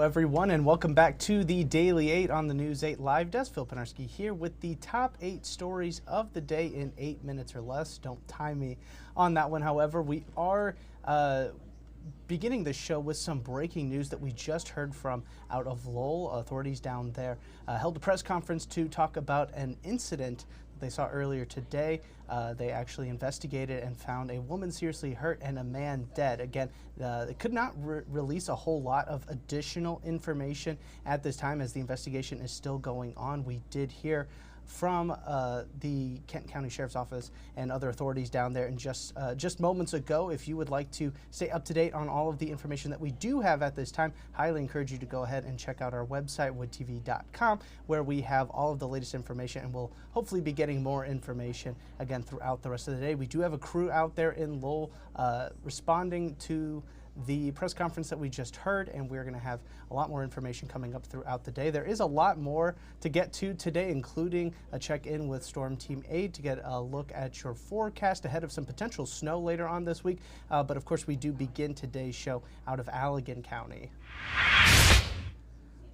everyone, and welcome back to the Daily 8 on the News 8 Live Desk. Phil Penarski here with the top 8 stories of the day in 8 minutes or less. Don't time me on that one. However, we are beginning the show with some breaking news that we just heard from out of Lowell. Authorities down there held a press conference to talk about an incident they saw earlier today. They actually investigated and found a woman seriously hurt and a man dead. Again, they could not release a whole lot of additional information at this time as the investigation is still going on. We did hear from the Kent County Sheriff's Office and other authorities down there in just moments ago. If you would like to stay up to date on all of the information that we do have at this time, highly encourage you to go ahead and check out our website, woodtv.com, where we have all of the latest information, and we'll hopefully be getting more information again throughout the rest of the day. We do have a crew out there in Lowell responding to the press conference that we just heard, and we're going to have a lot more information coming up throughout the day. There is a lot more to get to today, including a check-in with Storm Team 8 to get a look at your forecast ahead of some potential snow later on this week. But of course, we do begin today's show out of Allegan County.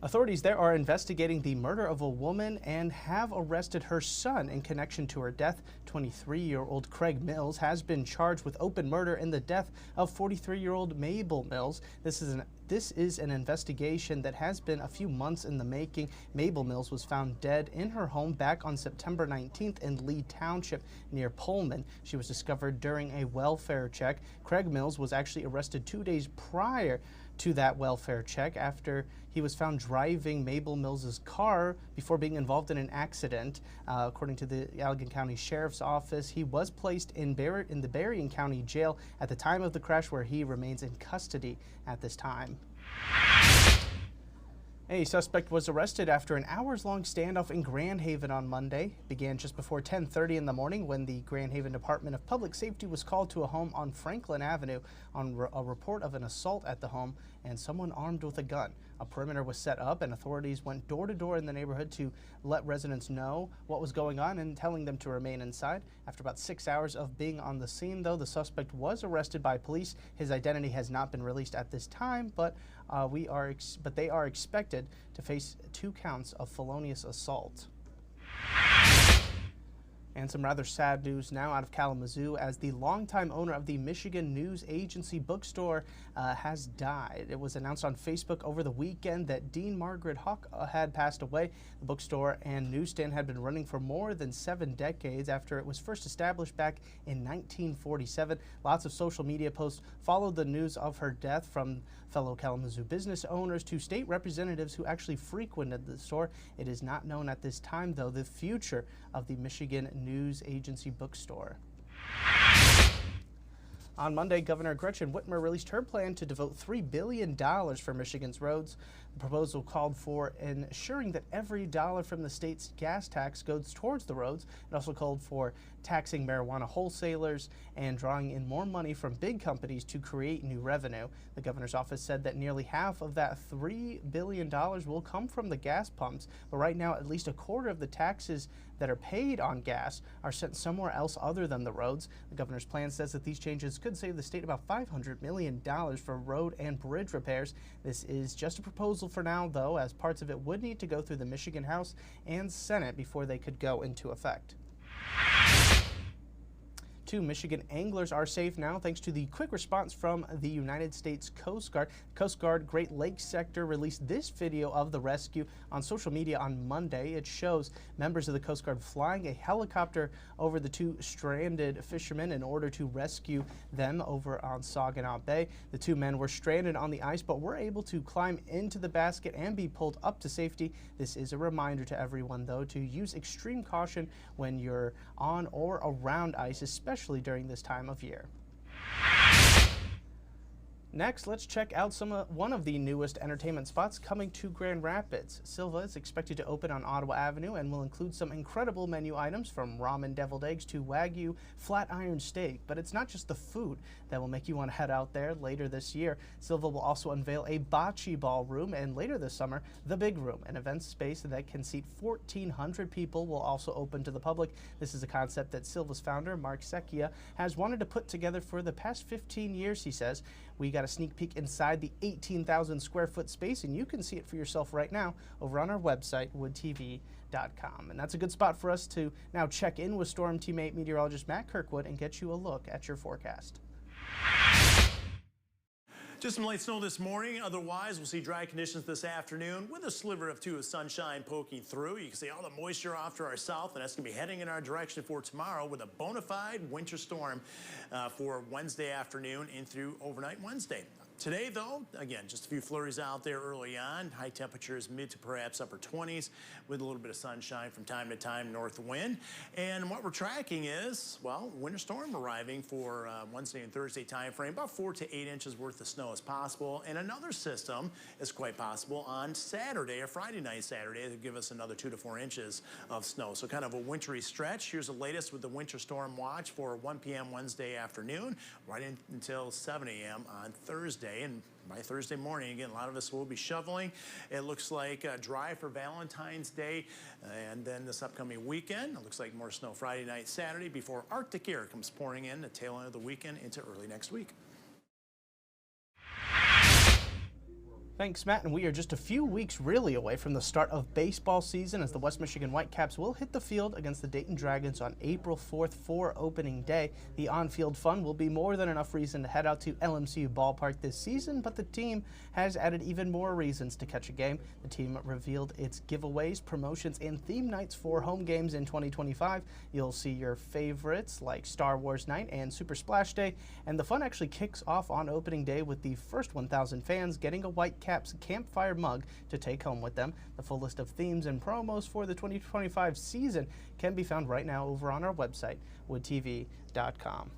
Authorities there are investigating the murder of a woman and have arrested her son in connection to her death. 23-year-old Craig Mills has been charged with open murder in the death of 43-year-old Mabel Mills. This is an investigation that has been a few months in the making. Mabel Mills was found dead in her home back on September 19th in Lee Township near Pullman. She was discovered during a welfare check. Craig Mills was actually arrested 2 days prior to that welfare check after he was found driving Mabel Mills's car before being involved in an accident. According to the Allegan County Sheriff's Office, he was placed in the Berrien County Jail at the time of the crash, where he remains in custody at this time. A suspect was arrested after an hours-long standoff in Grand Haven on Monday. It began just before 10:30 in the morning when the Grand Haven Department of Public Safety was called to a home on Franklin Avenue on a report of an assault at the home and someone armed with a gun. A perimeter was set up and authorities went door to door in the neighborhood to let residents know what was going on and telling them to remain inside. After about 6 hours of being on the scene, though, the suspect was arrested by police. His identity has not been released at this time, but they are expected to face 2 counts of felonious assault. And some rather sad news now out of Kalamazoo, as the longtime owner of the Michigan News Agency bookstore has died. It was announced on Facebook over the weekend that Dean Margaret Huck had passed away. The bookstore and newsstand had been running for more than 7 decades after it was first established back in 1947. Lots of social media posts followed the news of her death, from fellow Kalamazoo business owners to state representatives who actually frequented the store. It is not known at this time, though, the future of the Michigan News Agency bookstore. On Monday, Governor Gretchen Whitmer released her plan to devote $3 billion for Michigan's roads. The proposal called for ensuring that every dollar from the state's gas tax goes towards the roads. It also called for taxing marijuana wholesalers and drawing in more money from big companies to create new revenue. The governor's office said that nearly half of that $3 billion will come from the gas pumps, but right now at least a quarter of the taxes that are paid on gas are sent somewhere else other than the roads. The governor's plan says that these changes could save the state about $500 million for road and bridge repairs. This is just a proposal for now, though, as parts of it would need to go through the Michigan House and Senate before they could go into effect. 2 Michigan anglers are safe now thanks to the quick response from the United States Coast Guard. Coast Guard Great Lakes Sector released this video of the rescue on social media on Monday. It shows members of the Coast Guard flying a helicopter over the 2 stranded fishermen in order to rescue them over on Saginaw Bay. The 2 men were stranded on the ice but were able to climb into the basket and be pulled up to safety. This is a reminder to everyone, though, to use extreme caution when you're on or around ice, especially during this time of year. Next, let's check out one of the newest entertainment spots coming to Grand Rapids. Silva is expected to open on Ottawa Avenue and will include some incredible menu items from ramen deviled eggs to Wagyu flat iron steak. But it's not just the food that will make you want to head out there later this year. Silva will also unveil a bocce ballroom, and later this summer, the Big Room, an event space that can seat 1,400 people, will also open to the public. This is a concept that Silva's founder, Mark Secchia, has wanted to put together for the past 15 years, he says. We got a sneak peek inside the 18,000 square foot space, and you can see it for yourself right now over on our website, woodtv.com. And that's a good spot for us to now check in with Storm teammate meteorologist Matt Kirkwood and get you a look at your forecast. Just some light snow this morning. Otherwise, we'll see dry conditions this afternoon with a sliver or two of sunshine poking through. You can see all the moisture off to our south, and that's going to be heading in our direction for tomorrow with a bona fide winter storm for Wednesday afternoon and through overnight Wednesday. Today, though, again, just a few flurries out there early on. High temperatures mid to perhaps upper 20s with a little bit of sunshine from time to time, north wind. And what we're tracking is, well, winter storm arriving for Wednesday and Thursday time frame. About 4 to 8 inches worth of snow is possible. And another system is quite possible on Saturday or Friday night Saturday to give us another 2 to 4 inches of snow. So kind of a wintry stretch. Here's the latest with the winter storm watch for 1 p.m. Wednesday afternoon, right until 7 a.m. on Thursday. And by Thursday morning, again, a lot of us will be shoveling. It looks like dry for Valentine's Day. And then this upcoming weekend, it looks like more snow Friday night, Saturday before Arctic air comes pouring in the tail end of the weekend into early next week. Thanks, Matt. And we are just a few weeks really away from the start of baseball season as the West Michigan Whitecaps will hit the field against the Dayton Dragons on April 4th for opening day. The on-field fun will be more than enough reason to head out to LMCU Ballpark this season, but the team has added even more reasons to catch a game. The team revealed its giveaways, promotions, and theme nights for home games in 2025. You'll see your favorites like Star Wars Night and Super Splash Day, and the fun actually kicks off on opening day with the first 1,000 fans getting a Whitecaps campfire mug to take home with them. The full list of themes and promos for the 2025 season can be found right now over on our website, woodtv.com.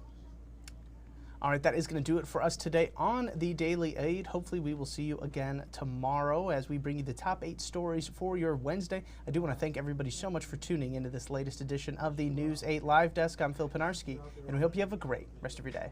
All right, that is going to do it for us today on the Daily 8. Hopefully we will see you again tomorrow as we bring you the top 8 stories for your Wednesday. I do want to thank everybody so much for tuning into this latest edition of the News 8 Live Desk. I'm Phil Pinarski, and we hope you have a great rest of your day.